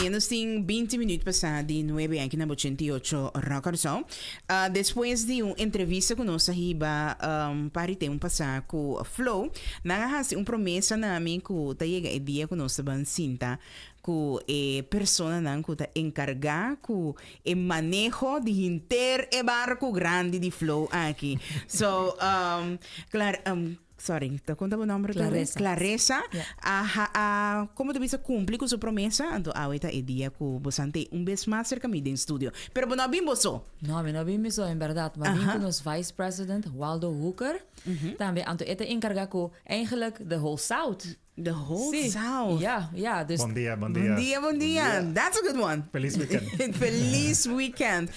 nos tem 20 minutos para de 9 aqui na 88 Rockers. Depois de uma entrevista com nossa riba, para ter passar com o Flow, nós promessa na mim que tá chega dia com nossa bancinta, que é persona não que tá encargar com o manejo de inter e barco grande de Flow aqui. So, claro, sorry, tá contando o nome? Claressa. Claressa. Yeah. Como tu bisa cumpre com sua promessa, então ahorita é dia que você tem vez mais cerca de em estúdio. Pero não bem você. Não, não bem isso, em verdade. Maar bem com nos Vice President Waldo Hooker. Também, então, ele encarga com eigenlijk de whole South. The whole South. Ja. Dus Bom dia. Bom dia. That's a good one. Feliz weekend. Feliz weekend.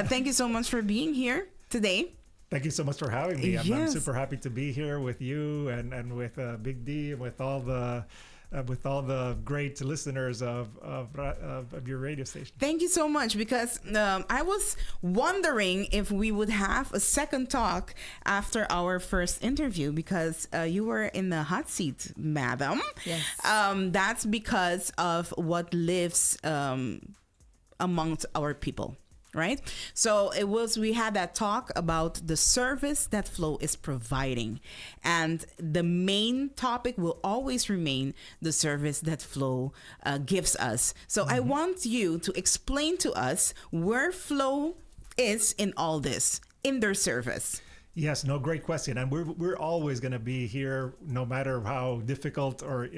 Thank you so much for being here today. Thank you so much for having me. I'm Yes. super happy to be here with you and with Big D and with all the great listeners of your radio station. Thank you so much, because I was wondering if we would have a second talk after our first interview, because you were in the hot seat, madam. Yes. That's because of what lives amongst our people. Right? So we had that talk about the service that Flow is providing. And the main topic will always remain the service that Flow gives us. So I want you to explain to us where Flow is in all this, in their service. Yes, no, great question. And we're always going to be here, no matter how difficult or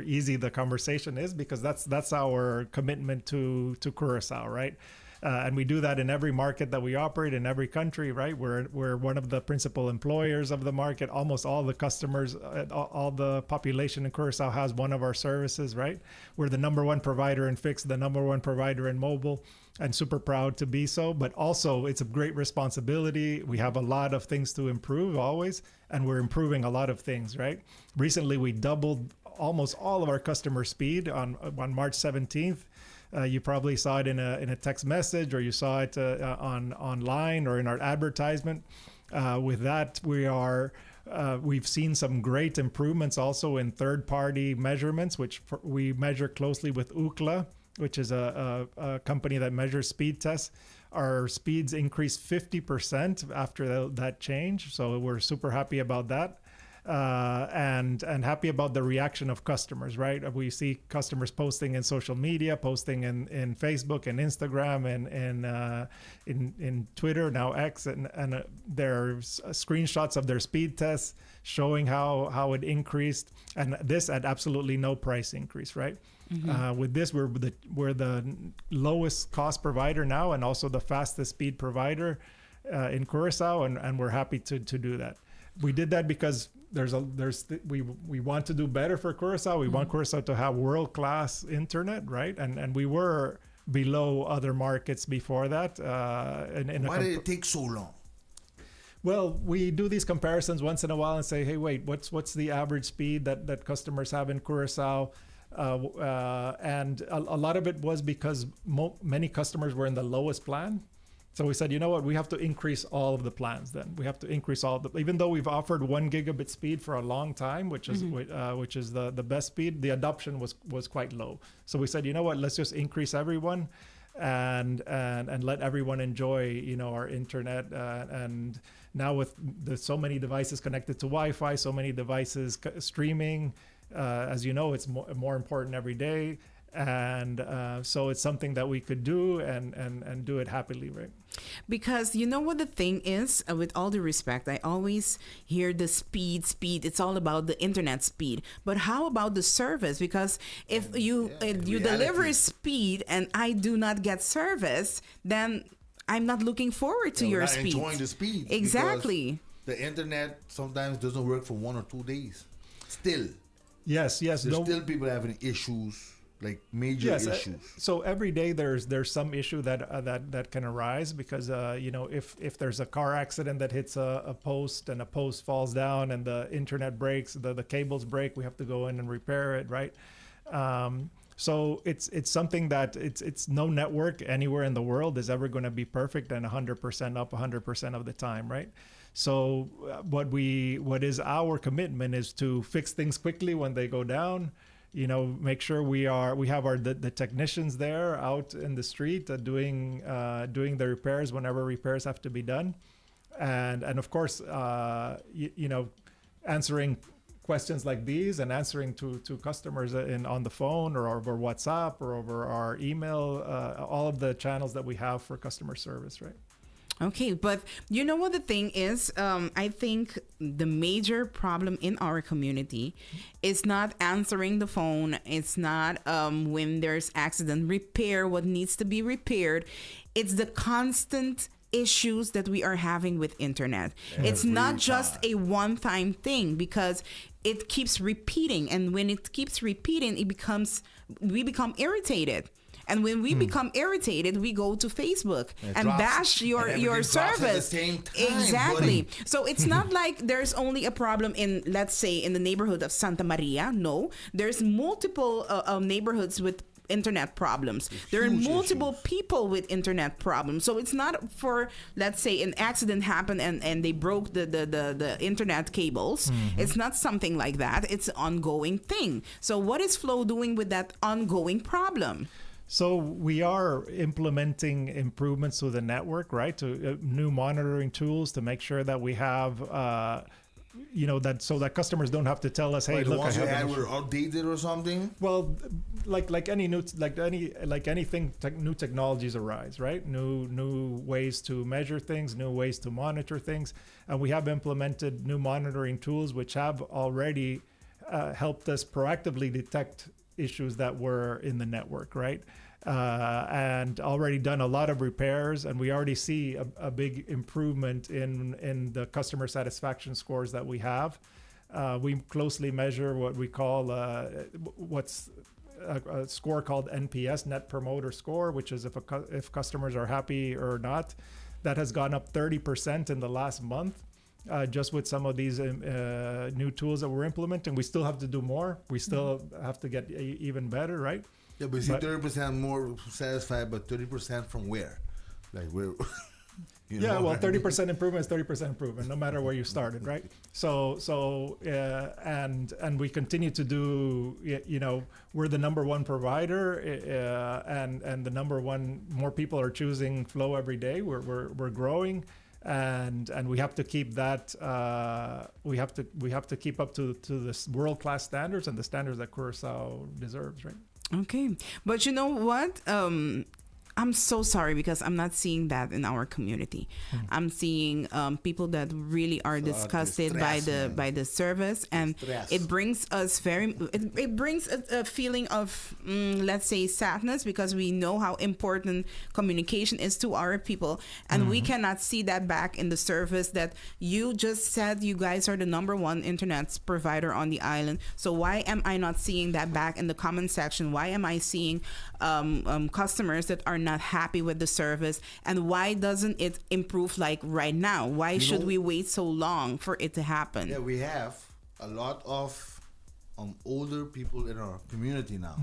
easy the conversation is, because that's our commitment to Curacao, right? And we do that in every market that we operate, in every country, right? We're one of the principal employers of the market. Almost all the customers, all the population in Curacao has one of our services, right? We're the number one provider in fixed, the number one provider in mobile, and super proud to be so. But also, it's a great responsibility. We have a lot of things to improve always, and we're improving a lot of things, right? Recently, we doubled almost all of our customer speed on March 17th. You probably saw it in a text message, or you saw it online or in our advertisement. With that, we've seen some great improvements also in third-party measurements, which we measure closely with Ookla, which is a company that measures speed tests. Our speeds increased 50% after that change, so we're super happy about that. And happy about the reaction of customers, right? We see customers posting in social media, posting in Facebook and Instagram and in Twitter, now X, and there's screenshots of their speed tests showing how it increased, and this at absolutely no price increase, right? With this, we're the lowest cost provider now, and also the fastest speed provider in Curacao, and we're happy to do that. We did that because we want to do better for Curacao. We want Curacao to have world-class internet, right? And we were below other markets before that. Why did it take so long? Well, we do these comparisons once in a while and say, hey, wait, what's the average speed that customers have in Curacao? And a lot of it was because many customers were in the lowest plan. So we said, you know what, we have to increase all of the plans then. We have to increase even though we've offered 1 gigabit speed for a long time, which is the best speed, the adoption was quite low. So we said, you know what, let's just increase everyone and let everyone enjoy, our internet. And now with so many devices connected to Wi-Fi, so many devices streaming, as you know, it's more important every day. And so it's something that we could do and do it happily, right? Because you know what the thing is, with all due respect, I always hear the speed. It's all about the internet speed. But how about the service? Because if you deliver speed and I do not get service, then I'm not looking forward to your speed. Enjoying the speed. Exactly. The internet sometimes doesn't work for 1 or 2 days. Still. Yes. There's still people having issues. Like major issues. So every day there's some issue that can arise because if there's a car accident that hits a post and a post falls down and the internet breaks, the cables break, we have to go in and repair it, right? So it's something that it's no network anywhere in the world is ever going to be perfect and 100% up 100% of the time, right? So what is our commitment is to fix things quickly when they go down, make sure we have the technicians there out in the street doing the repairs whenever repairs have to be done, and of course answering questions like these and answering to customers on the phone or over WhatsApp or over our email, all of the channels that we have for customer service, right? Okay, but you know what the thing is? I think the major problem in our community is not answering the phone. It's not when there's accident, repair what needs to be repaired. It's the constant issues that we are having with internet. It's not just a one-time thing because it keeps repeating, and when it keeps repeating, we become irritated. And when we become irritated, we go to Facebook and bash your service. At the same time, exactly. buddy. So it's not like there's only a problem in, let's say, in the neighborhood of Santa Maria. No, there's multiple neighborhoods with internet problems. There are multiple people with internet problems. So it's not for, let's say, an accident happened and they broke the internet cables. It's not something like that. It's an ongoing thing. So what is Flow doing with that ongoing problem? So we are implementing improvements to the network, right? To new monitoring tools to make sure that we have, that so that customers don't have to tell us, hey, the look, ones you I have had an issue. were outdated or something. Well, like anything, new technologies arise, right? New ways to measure things, new ways to monitor things, and we have implemented new monitoring tools which have already helped us proactively detect issues that were in the network, right? And already done a lot of repairs, and we already see a big improvement in the customer satisfaction scores that we have. We closely measure what we call what's a score called NPS, Net Promoter Score, which is if customers are happy or not. That has gone up 30% in the last month. Just with some of these new tools that we're implementing. We still have to do more. We still have to get even better, right? Yeah, but see, 30% more satisfied, but 30% from where? Like where? Well, 30% improvement is 30% improvement, no matter where you started, right? So and we continue to do. We're the number one provider, and the number one. More people are choosing Flow every day. We're growing. And we have to keep that. We have to keep up to this world-class standards and the standards that Curaçao deserves, right? Okay, but you know what? I'm so sorry because I'm not seeing that in our community. I'm seeing people that really are disgusted by the service, and it brings us it brings a feeling of let's say sadness, because we know how important communication is to our people, and we cannot see that back in the service that you just said. You guys are the number one internet provider on the island. So why am I not seeing that back in the comment section? Why am I seeing customers that are not happy with the service, and why doesn't it improve like right now? Why should we wait so long for it to happen? Yeah, we have a lot of older people in our community now.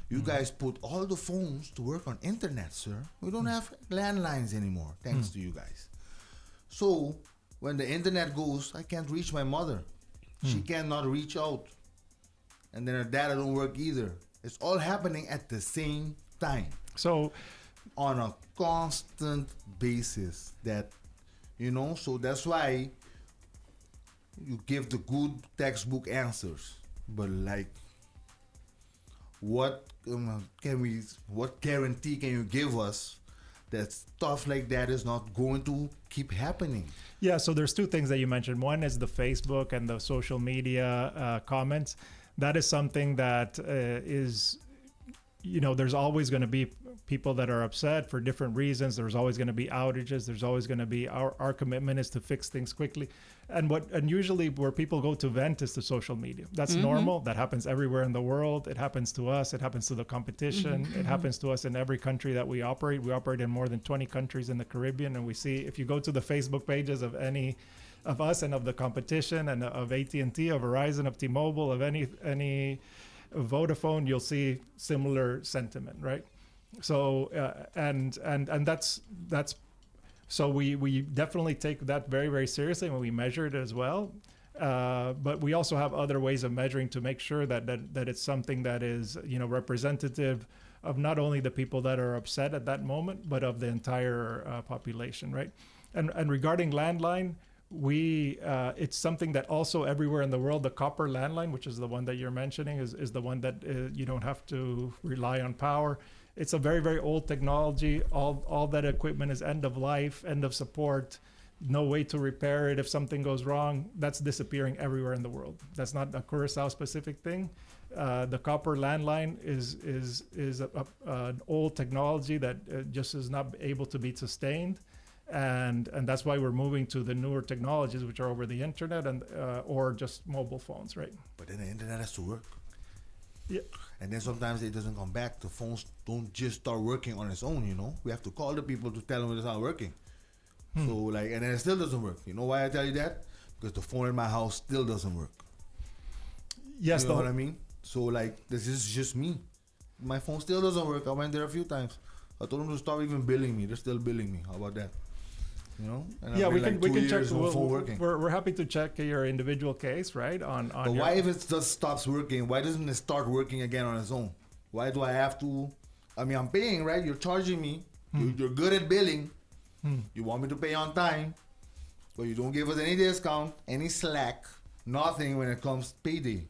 You guys put all the phones to work on internet, sir. We don't have landlines anymore, thanks to you guys. So when the internet goes, I can't reach my mother. She cannot reach out. And then her data don't work either. It's all happening at the same time. So on a constant basis, that so that's why you give the good textbook answers, but like what guarantee can you give us that stuff like that is not going to keep happening? Yeah, so there's two things that you mentioned. One is the Facebook and the social media comments. That is something that is, there's always going to be people that are upset for different reasons. There's always going to be outages. There's always going to be our commitment is to fix things quickly. And usually where people go to vent is to social media. That's normal. That happens everywhere in the world. It happens to us. It happens to the competition. It happens to us in every country that we operate. We operate in more than 20 countries in the Caribbean, and we see, if you go to the Facebook pages of any of us and of the competition and of AT&T, of Verizon, of T-Mobile, of any Vodafone, you'll see similar sentiment, right? So and that's so we definitely take that very, very seriously when we measure it as well. But we also have other ways of measuring to make sure that it's something that is, representative of not only the people that are upset at that moment, but of the entire population, right? And regarding landline, it's something that also everywhere in the world, the copper landline, which is the one that you're mentioning, is the one that you don't have to rely on power. It's a very, very old technology. All that equipment is end of life, end of support, no way to repair it if something goes wrong. That's disappearing everywhere in the world. That's not a Curacao specific thing. The copper landline is an old technology that just is not able to be sustained. And that's why we're moving to the newer technologies, which are over the internet and or just mobile phones, right? But then the internet has to work. Yeah. And then sometimes it doesn't come back. The phones don't just start working on its own, We have to call the people to tell them it's not working. So and then it still doesn't work. You know why I tell you that? Because the phone in my house still doesn't work. Yes, you know what I mean? So this is just me. My phone still doesn't work. I went there a few times. I told them to stop even billing me. They're still billing me. How about that? And yeah, we can check. phone working. We're happy to check your individual case, right? But why, if it just stops working, why doesn't it start working again on its own? Why do I have to? I mean, I'm paying, right? You're charging me. You're good at billing. You want me to pay on time, but you don't give us any discount, any slack, nothing when it comes to payday.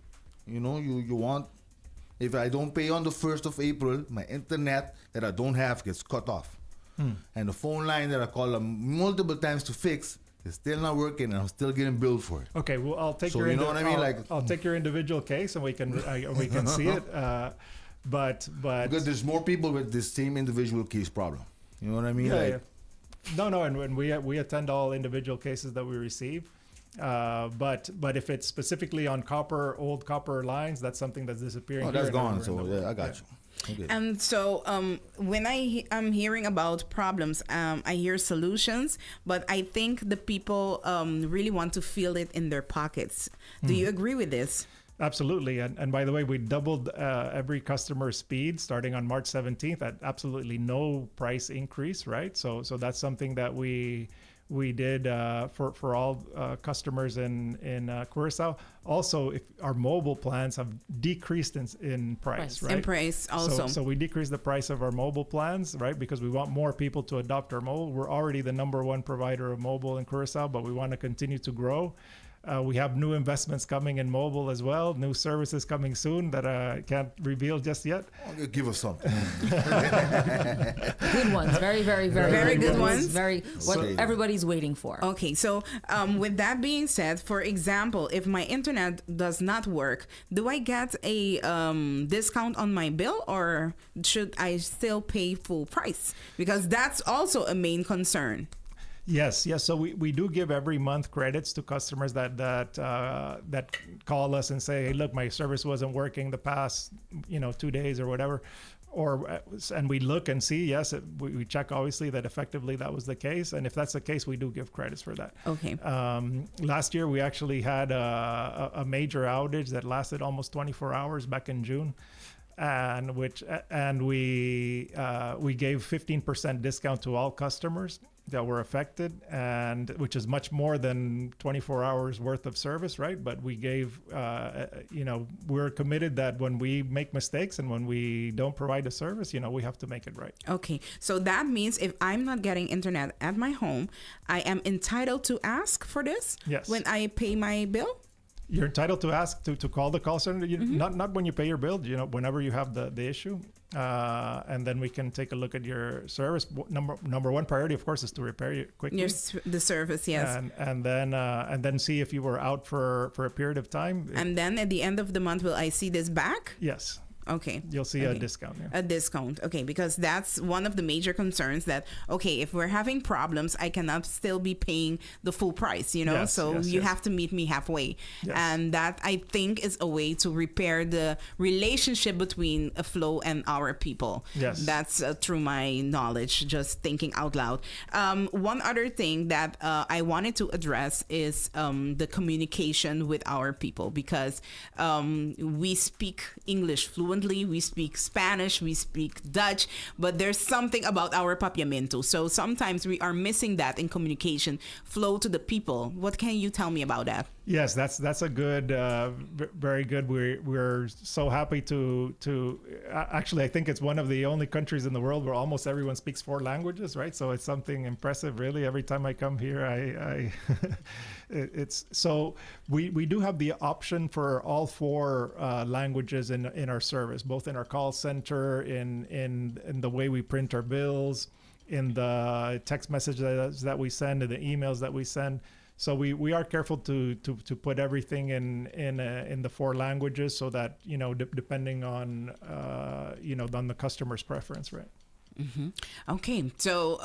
You want. If I don't pay on the 1st of April, my internet that I don't have gets cut off. And the phone line that I call them multiple times to fix is still not working, and I'm still getting billed for it. Okay, well, I'll take So your. you know what I mean? I'll take your individual case, and we can see it. But Because there's more people with this same individual case problem. You know what I mean? Yeah. No, and we attend all individual cases that we receive. But if it's specifically on old copper lines, that's something that's disappearing. Oh, that's gone. So yeah, I got you. Okay. And so when I'm hearing about problems, I hear solutions, but I think the people really want to feel it in their pockets. Do you agree with this? Absolutely. And by the way, we doubled every customer's speed starting on March 17th at absolutely no price increase, right? So that's something that we did for all customers in Curacao. Also, if our mobile plans have decreased in price, right? In price also. So we decreased the price of our mobile plans, right? Because we want more people to adopt our mobile. We're already the #1 provider of mobile in Curacao, but we want to continue to grow. We have new investments coming in mobile as well, new services coming soon that I can't reveal just yet. Give us something. Good ones. Very, very, very, Very good ones. Very what everybody's waiting for. Okay, so with that being said, for example, if my internet does not work, do I get a discount on my bill, or should I still pay full price? Because that's also a main concern. Yes. So we do give every month credits to customers that call us and say, hey, look, my service wasn't working the past 2 days or whatever, and we look and see. Yes, we check obviously that effectively that was the case, and if that's the case, we do give credits for that. Okay. Last year we actually had a major outage that lasted almost 24 hours back in June. And we gave 15% discount to all customers that were affected, and which is much more than 24 hours worth of service, right? But we gave, we're committed that when we make mistakes and when we don't provide a service, we have to make it right. Okay, so that means if I'm not getting internet at my home, I am entitled to ask for this. Yes. When I pay my bill. You're entitled to ask to call the call center. Not when you pay your bill. Whenever you have the issue, and then we can take a look at your service. Number one priority, of course, is to repair it quickly. The service, yes. And then see if you were out for a period of time. And then at the end of the month, will I see this back? Yes. Okay. You'll see a discount. Yeah. A discount. Okay. Because that's one of the major concerns that, okay, if we're having problems, I cannot still be paying the full price, Yes, so you have to meet me halfway. Yes. And that, I think, is a way to repair the relationship between Flow and our people. Yes. That's through my knowledge, just thinking out loud. One other thing that I wanted to address is the communication with our people, because we speak English fluently. fluently. We speak Spanish, we speak Dutch, but there's something about our papiamento. So sometimes we are missing that in communication flow to the people. What can you tell me about that? Yes, that's a good, very good. We're so happy to actually, I think it's one of the only countries in the world where almost everyone speaks 4 languages, right? So it's something impressive, really. Every time I come here, I it's so we do have the option for all 4 languages in our service, both in our call center, in the way we print our bills, in the text messages that we send, and the emails that we send. So we are careful to put everything in the 4 languages, so that depending on on the customer's preference, right? Mm-hmm. Okay, so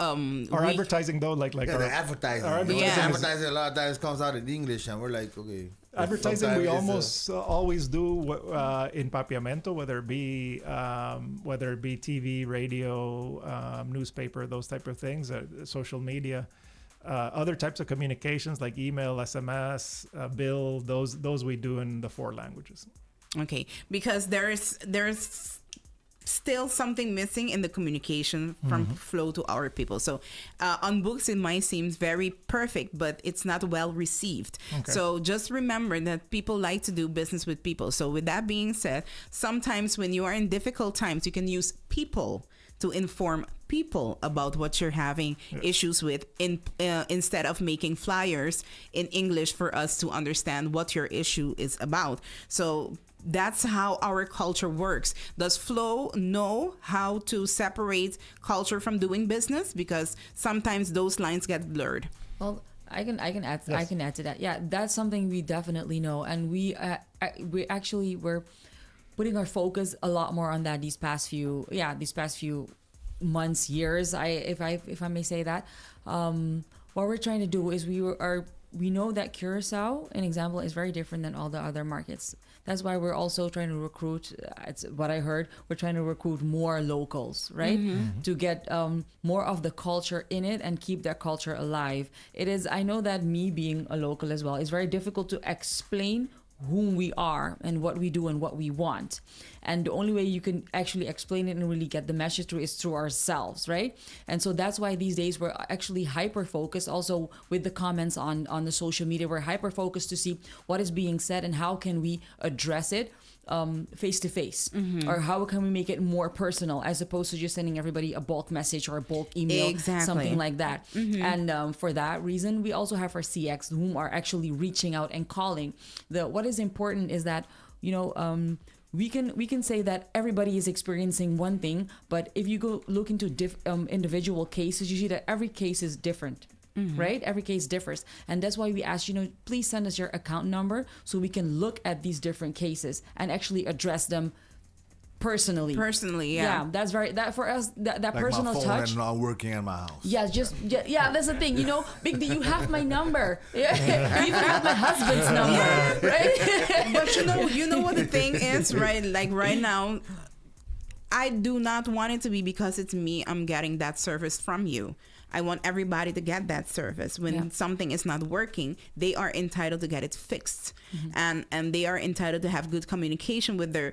our advertising though, like the advertising. Our advertising a lot of times comes out in English, and we're like, okay. Advertising we almost always do in papiamento, whether it be TV, radio, newspaper, those type of things, social media. Other types of communications like email, SMS, bill, those we do in the 4 languages. Okay, because there's still something missing in the communication from flow to our people. So on books, it might seem very perfect, but it's not well received. Okay. So just remember that people like to do business with people. So with that being said, sometimes when you are in difficult times, you can use people to inform people about what you're having issues with instead of making flyers in English for us to understand what your issue is about. So that's how our culture works. Does Flo know how to separate culture from doing business? Because sometimes those lines get blurred. Well, I can add. Yes. I can add to that. Yeah, that's something we definitely know, and we're putting our focus a lot more on that these past few months, years. If I may say that. What we're trying to do is we know that Curacao, an example, is very different than all the other markets. That's why we're also trying to recruit, it's what I heard, we're trying to recruit more locals, right? To get more of the culture in it and keep that culture alive. I know that me being a local as well, it's very difficult to explain whom we are and what we do and what we want. And the only way you can actually explain it and really get the message through is through ourselves, right? And so that's why these days we're actually hyper-focused also with the comments on the social media. We're hyper-focused to see what is being said and how can we address it face-to-face, or how can we make it more personal as opposed to just sending everybody a bulk message or a bulk email, something like that. And for that reason, we also have our CX whom are actually reaching out and calling. What is important is that, we can say that everybody is experiencing one thing, but if you go look into individual cases, you see that every case is different. Right? Every case differs. And that's why we ask, please send us your account number so we can look at these different cases and actually address them personally. Yeah, that's that for us, that like personal my phone touch. And not working in my house. Yeah, that's the thing. Big D, you have my number. Yeah. You even have my husband's number, right? But you know what the thing is, right? Like right now, I do not want it to be because it's me. I'm getting that service from you. I want everybody to get that service. When something is not working, they are entitled to get it fixed. And they are entitled to have good communication with their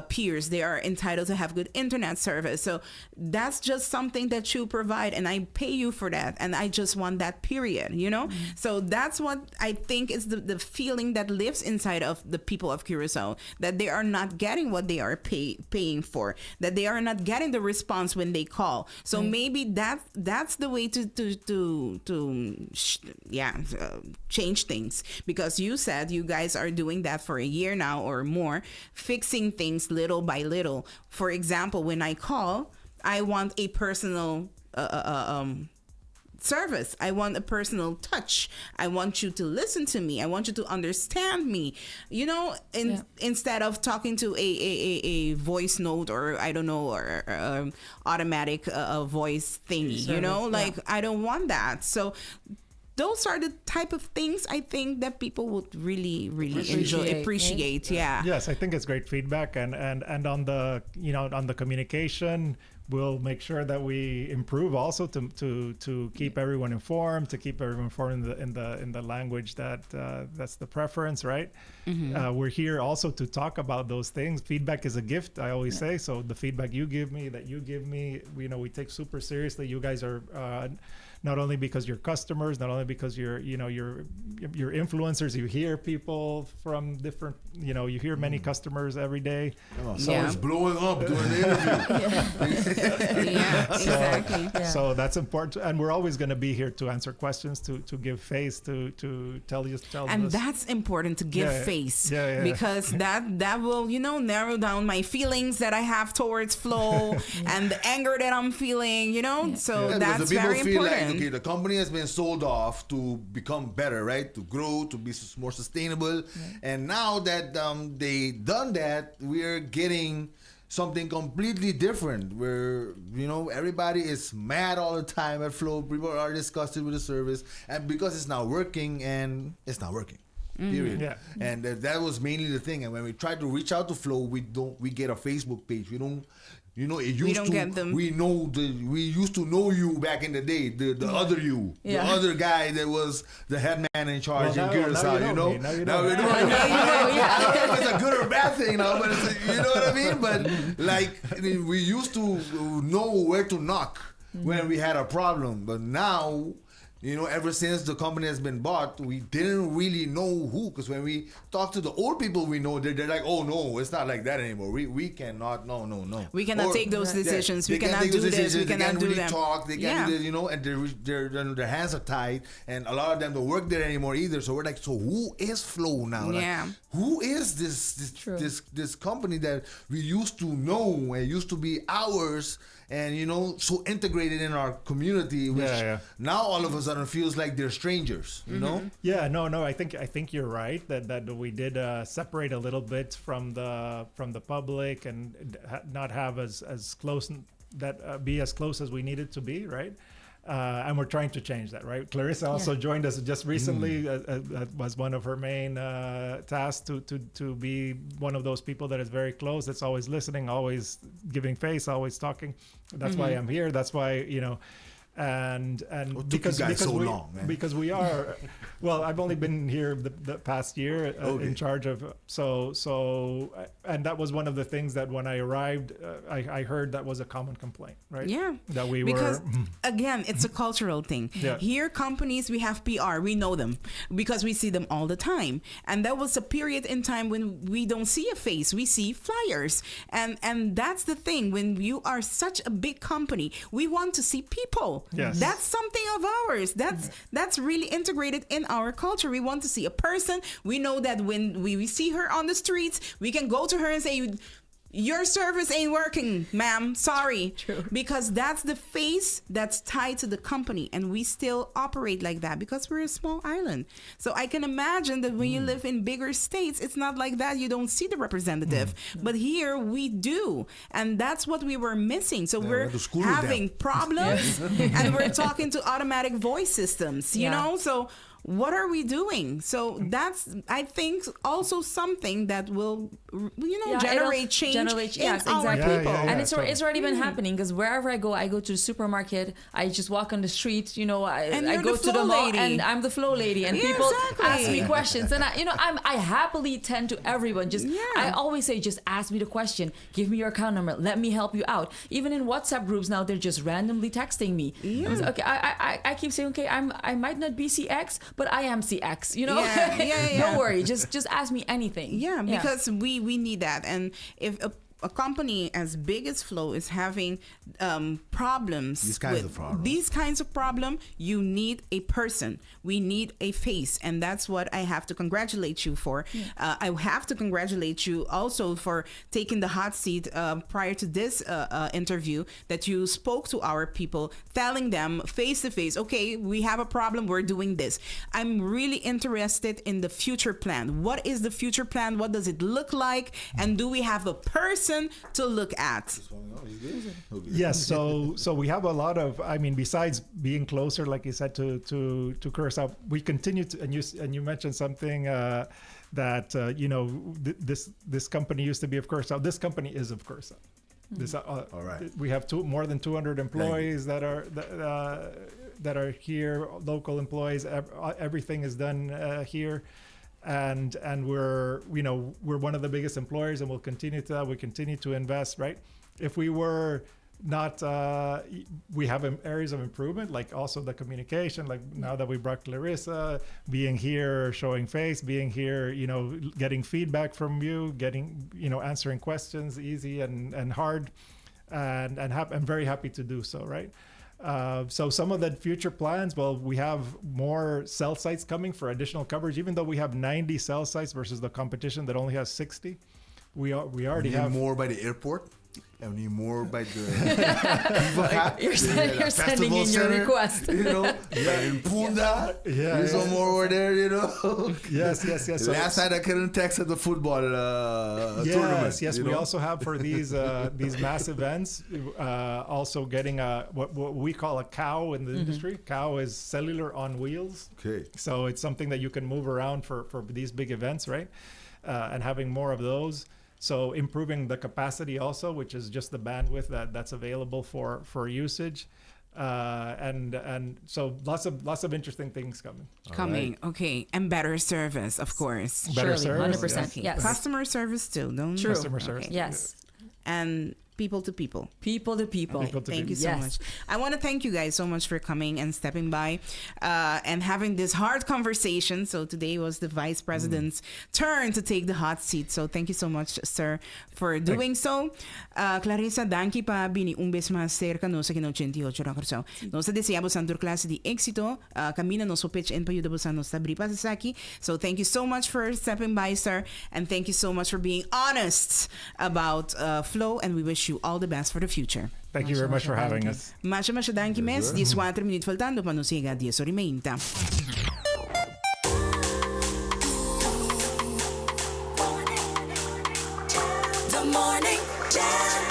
peers. They are entitled to have good internet service. So that's just something that you provide, and I pay you for that. And I just want that, period, So that's what I think is the feeling that lives inside of the people of Curacao, that they are not getting what they are paying for, that they are not getting the response when they call. So maybe that's the way to change things, because you said you guys are doing that for a year now or more, fixing things little by little. For example, when I call, I want a personal service. I want a personal touch. I want you to listen to me. I want you to understand me. Instead of talking to a voice note or I don't know, or automatic voice thingy. Service, I don't want that. So those are the type of things I think that people would really appreciate. Yeah. Yes, I think it's great feedback, and on the on the communication, we'll make sure that we improve also to keep everyone informed, to keep everyone informed in the language that's the preference, right? We're here also to talk about those things. Feedback is a gift, I always say. So the feedback you give me, that you give me, we take super seriously. You guys are not only because you're customers, not only because you're influencers. You hear people from different, you hear many customers every day. Oh, so it's blowing up during the interview. Exactly. So that's important, and we're always going to be here to answer questions, to give face, to tell and us. That's important, to give face, because that will narrow down my feelings that I have towards Flow and the anger that I'm feeling, so that's very important. Okay, the company has been sold off to become better, right? To grow, to be more sustainable. And now that they done that, we're getting something completely different where, everybody is mad all the time at Flow. People are disgusted with the service. And because it's not working, and it's not working. Period. Yeah. And that was mainly the thing. And when we tried to reach out to Flow, we get a Facebook page. We don't... get them. We used to know you back in the day, the other you, the other guy that was the head man in charge in Curacao. Now we know. I don't know if it's a good or bad thing now, but it's, you know what I mean. But like we used to know where to knock when we had a problem, but now. Ever since the company has been bought, we didn't really know who. Because when we talk to the old people we know, they're like, oh, no, it's not like that anymore. We cannot, no. We cannot take those decisions. We cannot do this. We cannot do them. Talk. They can't do this, and their hands are tied. And a lot of them don't work there anymore either. So we're like, so who is Flow now? Like, who is this company that we used to know and used to be ours? And so integrated in our community, which now all of a sudden feels like they're strangers. Yeah, no. I think you're right that we did separate a little bit from the public and not have as close be as close as we needed to be, right? And we're trying to change that, right? Clarissa also joined us just recently. Was one of her main tasks to be one of those people that is very close, that's always listening, always giving face, always talking. That's why I'm here. That's why, and because we are I've only been here the past year in charge of so and that was one of the things that when I arrived I heard that was a common complaint, right? That we because again, it's a cultural thing. Here companies, we have PR, we know them because we see them all the time, and that was a period in time when we don't see a face, we see flyers, and that's the thing. When you are such a big company, we want to see people. That's something of ours. That's really integrated in our culture. We want to see a person. We know that when we see her on the streets, we can go to her and say, your service ain't working, ma'am. Sorry. True. Because that's the face that's tied to the company. And we still operate like that because we're a small island. So I can imagine that when you live in bigger states, it's not like that. You don't see the representative. But here we do. And that's what we were missing. So we're having problems and we're talking to automatic voice systems, you know? So what are we doing? So that's, I think, also something that will, generate change in our people. And it's already been happening, because wherever I go to the supermarket, I just walk on the street, I go to the mall, and I'm the Flow lady, and people ask me questions, and I happily tend to everyone. I always say, just ask me the question, give me your account number, let me help you out. Even in WhatsApp groups now, they're just randomly texting me. Okay, I keep saying, okay, I might not be CX, but I am CX, Don't worry, just ask me anything. Because we need that. And if a company as big as Flow is having problems, these kinds of problem, you need a person. We need a face, and that's what I have to congratulate you for. I have to congratulate you also for taking the hot seat prior to this interview, that you spoke to our people, telling them face to face, okay, we have a problem, we're doing this. I'm really interested in the future plan. What is the future plan? What does it look like? And do we have a person to look at? Yes, so we have a lot of, besides being closer, like you said, to Curacao, we continue to, and you mentioned something that this company used to be of Curacao. This company is of Curacao. This, All right. We have more than 200 employees that are here, local employees. Everything is done here, and we're one of the biggest employers, and we'll continue to. We continue to invest. Right? If we were not, we have areas of improvement, like also the communication. Like now that we brought Clarissa, being here, showing face, being here, getting feedback from you, answering questions, easy and hard, and I'm very happy to do so. Right. So some of the future plans, well, we have more cell sites coming for additional coverage. Even though we have 90 cell sites versus the competition that only has 60, we already have more by the airport. And we need more by the You're sending in your request. in Punda. There's some more over there, Yes. Last night I couldn't text at the football tournament. Yes. We also have for these mass events, also getting what we call a cow in the industry. Cow is cellular on wheels. Okay. So it's something that you can move around for these big events, right? And having more of those. So improving the capacity also, which is just the bandwidth that's available for usage, and so lots of interesting things coming. Coming, okay, and better service, of course. Better Surely, service, 100%. Yes. Customer service too, don't True. Customer service. Yes. and people to people. People to people. People to Thank you so Yes. much. I want to thank you guys so much for coming and stepping by and having this hard conversation. So today was the Vice President's turn to take the hot seat. So thank you so much, sir, for doing so. Clarissa, danke pa bini un vez más cerca no sa kino 88 Rocker. Nos deseamos santur clase di éxito. Camina nos pitch en payuda busa nos tabri pa sa saki. So thank you so much for stepping by, sir, and thank you so much for being honest about Flow, and we wish you all the best for the future. Thank you very much for having us. Masha danke mes, 14 minutos faltando pa nos siga 10:30. The morning jam.